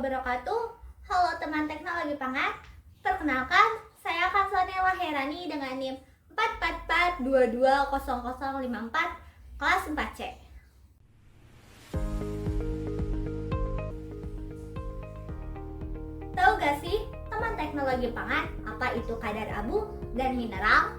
wabarakatuh. Halo teman teknologi pangan. Perkenalkan, saya Kansonela Herani dengan NIM 444220054 kelas 4C. Tahu gak sih teman teknologi pangan apa itu kadar abu dan mineral?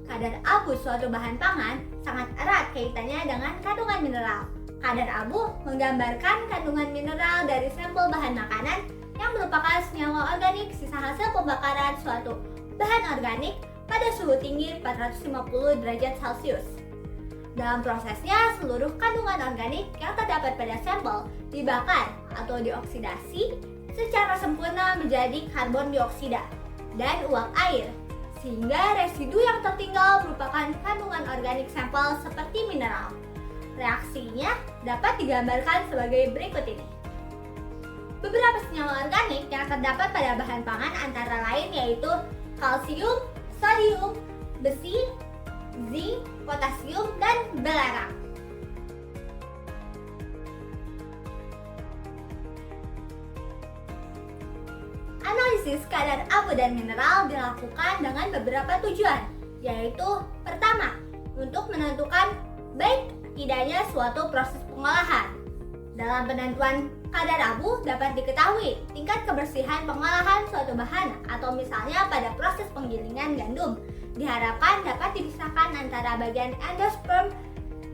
Kadar abu suatu bahan pangan sangat erat kaitannya dengan kandungan mineral. Kadar abu menggambarkan kandungan mineral dari sampel bahan makanan yang merupakan senyawa organik sisa hasil pembakaran suatu bahan organik pada suhu tinggi 450 derajat Celcius. Dalam prosesnya, seluruh kandungan organik yang terdapat pada sampel dibakar atau dioksidasi secara sempurna menjadi karbon dioksida dan uap air, sehingga residu yang tertinggal merupakan kandungan organik sampel seperti mineral. Reaksinya dapat digambarkan sebagai berikut ini. Beberapa senyawa organik yang terdapat pada bahan pangan antara lain yaitu kalsium, sodium, besi, zinc, potasium, dan belerang. Analisis kadar abu dan mineral dilakukan dengan beberapa tujuan, yaitu pertama, untuk menentukan baik tidaknya suatu proses pengolahan. Dalam penentuan kadar abu dapat diketahui tingkat kebersihan pengolahan suatu bahan atau misalnya pada proses penggilingan gandum diharapkan dapat dipisahkan antara bagian endosperm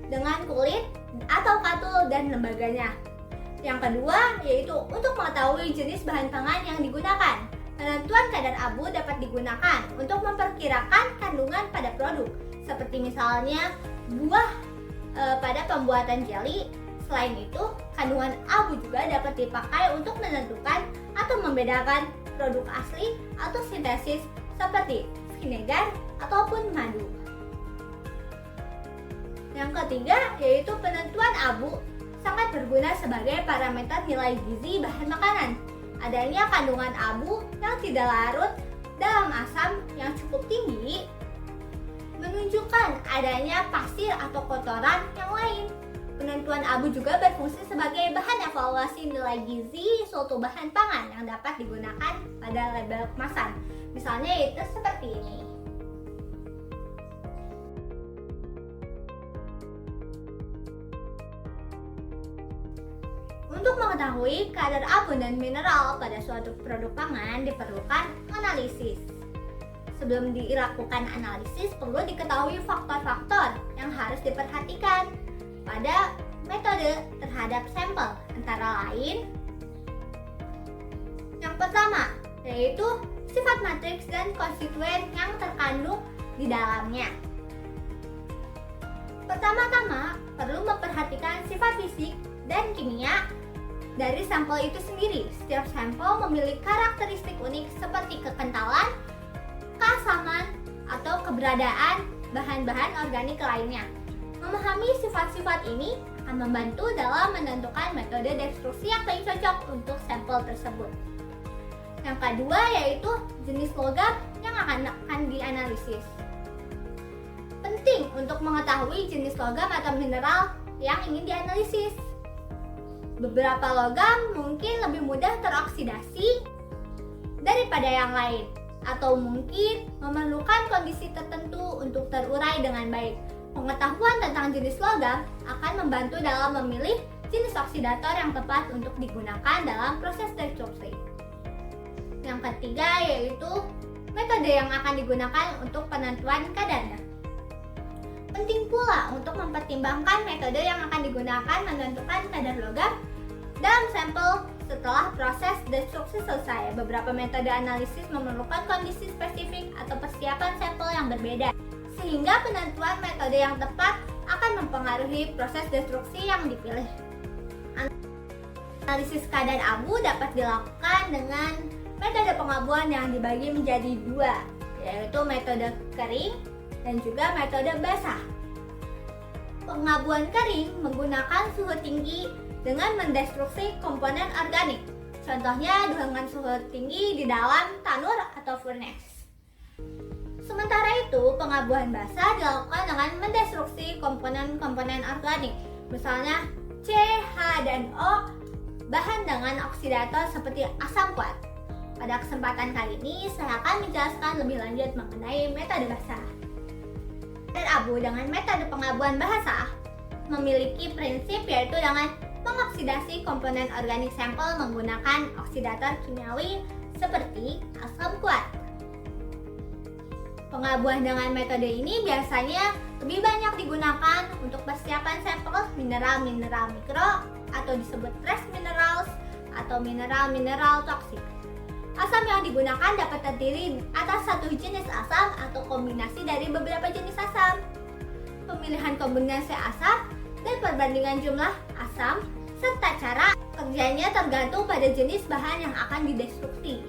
dengan kulit atau katul dan lembaganya. Yang kedua yaitu untuk mengetahui jenis bahan pangan yang digunakan. Penentuan kadar abu dapat digunakan untuk memperkirakan kandungan pada produk, seperti misalnya buah pada pembuatan jelly. Selain itu, kandungan abu juga dapat dipakai untuk menentukan atau membedakan produk asli atau sintesis seperti vinegar ataupun madu. Yang ketiga yaitu penentuan abu sangat berguna sebagai parameter nilai gizi bahan makanan. Adanya kandungan abu yang tidak larut dalam asam yang cukup tinggi menunjukkan adanya pasir atau kotoran yang lain. Penentuan abu juga berfungsi sebagai bahan evaluasi nilai gizi suatu bahan pangan yang dapat digunakan pada label kemasan. Misalnya itu seperti ini. Untuk mengetahui kadar abu dan mineral pada suatu produk pangan diperlukan analisis. Sebelum dilakukan analisis, perlu diketahui faktor-faktor yang harus diperhatikan pada metode terhadap sampel, antara lain yang pertama yaitu sifat matriks dan konstituen yang terkandung di dalamnya. Pertama-tama perlu memperhatikan sifat fisik dan kimia dari sampel itu sendiri. Setiap sampel memiliki karakteristik unik seperti kekentalan, keasaman, atau keberadaan bahan-bahan organik lainnya. Memahami sifat-sifat ini akan membantu dalam menentukan metode destruksi yang paling cocok untuk sampel tersebut. Yang kedua yaitu jenis logam yang akan dianalisis. Penting untuk mengetahui jenis logam atau mineral yang ingin dianalisis. Beberapa logam mungkin lebih mudah teroksidasi daripada yang lain, atau mungkin memerlukan kondisi tertentu untuk terurai dengan baik. Pengetahuan tentang jenis logam akan membantu dalam memilih jenis oksidator yang tepat untuk digunakan dalam proses destruksi. Yang ketiga yaitu metode yang akan digunakan untuk penentuan kadarnya. Penting pula untuk mempertimbangkan metode yang akan digunakan menentukan kadar logam dalam sampel setelah proses destruksi selesai. Beberapa metode analisis memerlukan kondisi spesifik atau persiapan sampel yang berbeda, sehingga penentuan metode yang tepat akan mempengaruhi proses destruksi yang dipilih. Analisis kadar abu dapat dilakukan dengan metode pengabuan yang dibagi menjadi dua, yaitu metode kering dan juga metode basah. Pengabuan kering menggunakan suhu tinggi dengan mendestruksi komponen organik. Contohnya dengan suhu tinggi di dalam tanur atau furnace. Sementara itu, pengabuan basah dilakukan dengan mendestruksi komponen-komponen organik. Misalnya C, H, dan O bahan dengan oksidator seperti asam kuat. Pada kesempatan kali ini, saya akan menjelaskan lebih lanjut mengenai metode basah. Dan abu dengan metode pengabuan basah memiliki prinsip yaitu dengan mengoksidasi komponen organik sampel menggunakan oksidator kimiawi seperti asam kuat. Pengabuan dengan metode ini biasanya lebih banyak digunakan untuk persiapan sampel mineral-mineral mikro atau disebut trace minerals atau mineral-mineral toksik. Asam yang digunakan dapat terdiri atas satu jenis asam atau kombinasi dari beberapa jenis asam. Pemilihan kombinasi asam dan perbandingan jumlah asam serta cara kerjanya tergantung pada jenis bahan yang akan didestruksi.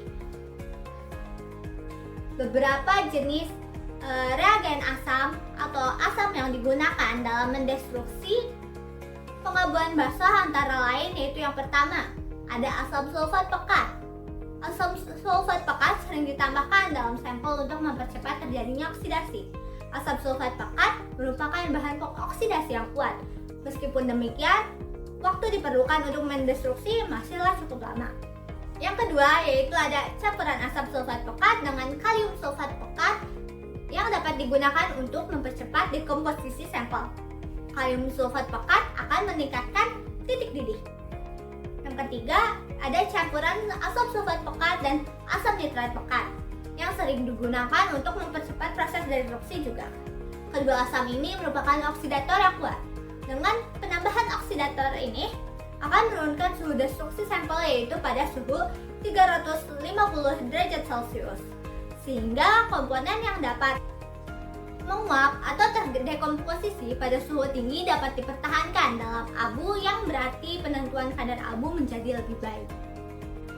Beberapa jenis reagen asam atau asam yang digunakan dalam mendestruksi pengabuan basah antara lain yaitu yang pertama, ada asam sulfat pekat. Asam sulfat pekat sering ditambahkan dalam sampel untuk mempercepat terjadinya oksidasi. Asam sulfat pekat merupakan bahan pokok oksidasi yang kuat. Meskipun demikian, waktu diperlukan untuk mendestruksi masihlah cukup lama. Yang kedua yaitu ada campuran asam sulfat pekat dengan kalium sulfat pekat yang dapat digunakan untuk mempercepat dekomposisi sampel. Kalium sulfat pekat akan meningkatkan titik didih. Yang ketiga, ada campuran asam sulfat pekat dan asam nitrat pekat yang sering digunakan untuk mempercepat proses destruksi juga. Kedua asam ini merupakan oksidator yang kuat. Dengan penambahan oksidator ini akan menurunkan suhu destruksi sampel yaitu pada suhu 350 derajat Celcius, sehingga komponen yang dapat menguap atau terdekomposisi pada suhu tinggi dapat dipertahankan dalam abu yang berarti penentuan kadar abu menjadi lebih baik.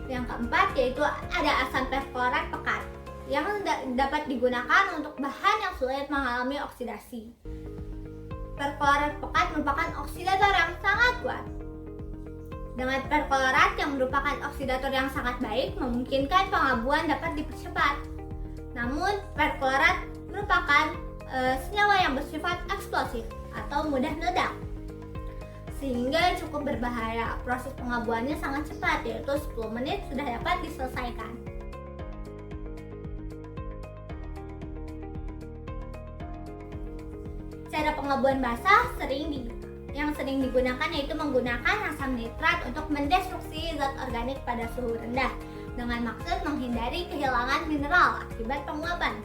Yang keempat yaitu ada asam perklorat pekat yang dapat digunakan untuk bahan yang sulit mengalami oksidasi. Perklorat pekat merupakan oksidator yang sangat kuat. Dengan perklorat yang merupakan oksidator yang sangat baik memungkinkan pengabuan dapat dipercepat. Namun perklorat merupakan senyawa yang bersifat eksplosif atau mudah meledak, sehingga cukup berbahaya. Proses pengabuannya sangat cepat, yaitu 10 menit sudah dapat diselesaikan. Cara pengabuan basah yang sering digunakan yaitu menggunakan asam nitrat untuk mendestruksi zat organik pada suhu rendah dengan maksud menghindari kehilangan mineral akibat penguapan.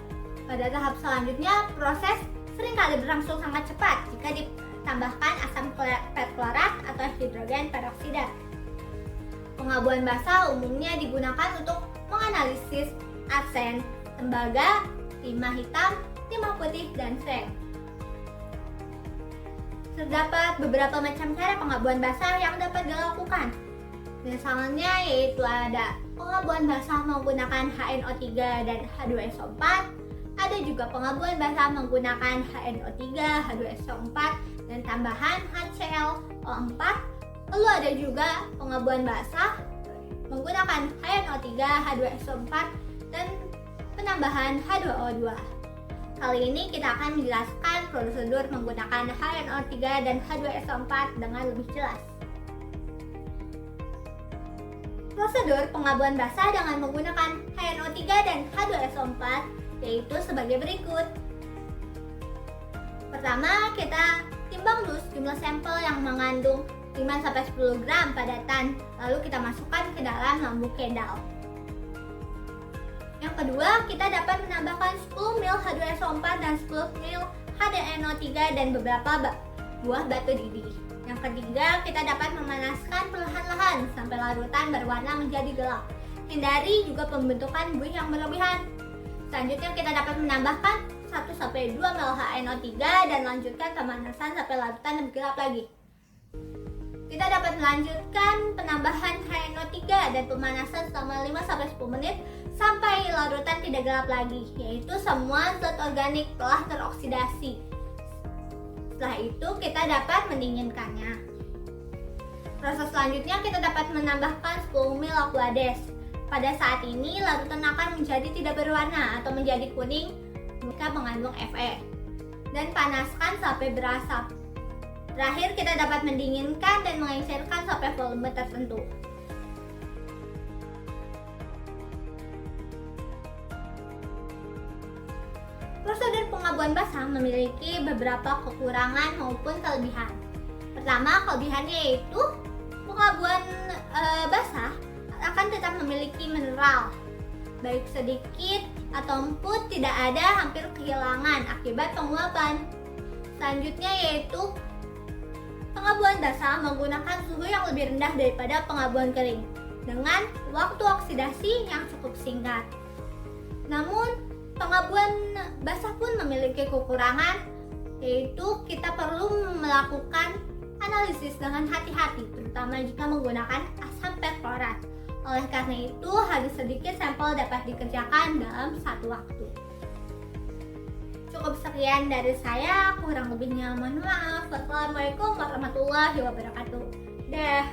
Pada tahap selanjutnya, proses seringkali berlangsung sangat cepat jika ditambahkan asam perklorat atau hidrogen peroksida. Pengabuan basah umumnya digunakan untuk menganalisis arsen, tembaga, timah hitam, timah putih, dan seng. Terdapat beberapa macam cara pengabuan basah yang dapat dilakukan. Misalnya yaitu ada pengabuan basah menggunakan HNO3 dan H2SO4. Ada juga pengabuan basah menggunakan HNO3, H2SO4, dan tambahan HClO4. Lalu ada juga pengabuan basah menggunakan HNO3, H2SO4, dan penambahan H2O2. Kali ini kita akan menjelaskan prosedur menggunakan HNO3 dan H2SO4 dengan lebih jelas. Prosedur pengabuan basah dengan menggunakan HNO3 dan H2SO4 yaitu sebagai berikut. Pertama, kita timbang dulu jumlah sampel yang mengandung 5-10 gram padatan, lalu kita masukkan ke dalam lampu kedal. Yang kedua, kita dapat menambahkan 10 ml H2SO4 dan 10 ml HNO3 dan beberapa buah batu didih. Yang ketiga, kita dapat memanaskan perlahan-lahan sampai larutan berwarna menjadi gelap. Hindari juga pembentukan buih yang berlebihan. Selanjutnya kita dapat menambahkan 1-2 ml HNO3 dan lanjutkan pemanasan sampai larutan lebih gelap lagi. Kita dapat melanjutkan penambahan HNO3 dan pemanasan selama 5-10 menit sampai larutan tidak gelap lagi, yaitu semua zat organik telah teroksidasi. Setelah itu kita dapat mendinginkannya. Proses selanjutnya kita dapat menambahkan 10 ml Aquades. Pada saat ini larutan akan menjadi tidak berwarna atau menjadi kuning jika mengandung Fe. Dan panaskan sampai berasap. Terakhir kita dapat mendinginkan dan mengecerkan sampai volume tertentu. memiliki beberapa kekurangan maupun kelebihan. Pertama, kelebihannya yaitu pengabuan basah akan tetap memiliki mineral, baik sedikit ataupun tidak ada, hampir kehilangan akibat penguapan. Selanjutnya yaitu pengabuan basah menggunakan suhu yang lebih rendah daripada pengabuan kering dengan waktu oksidasi yang cukup singkat. Namun, pengabuan basah pun memiliki kekurangan, yaitu kita perlu melakukan analisis dengan hati-hati, terutama jika menggunakan asam perklorat. Oleh karena itu, hanya sedikit sampel dapat dikerjakan dalam satu waktu. Cukup sekian dari saya, kurang lebihnya mohon maaf. Wassalamualaikum warahmatullahi wabarakatuh. Dah.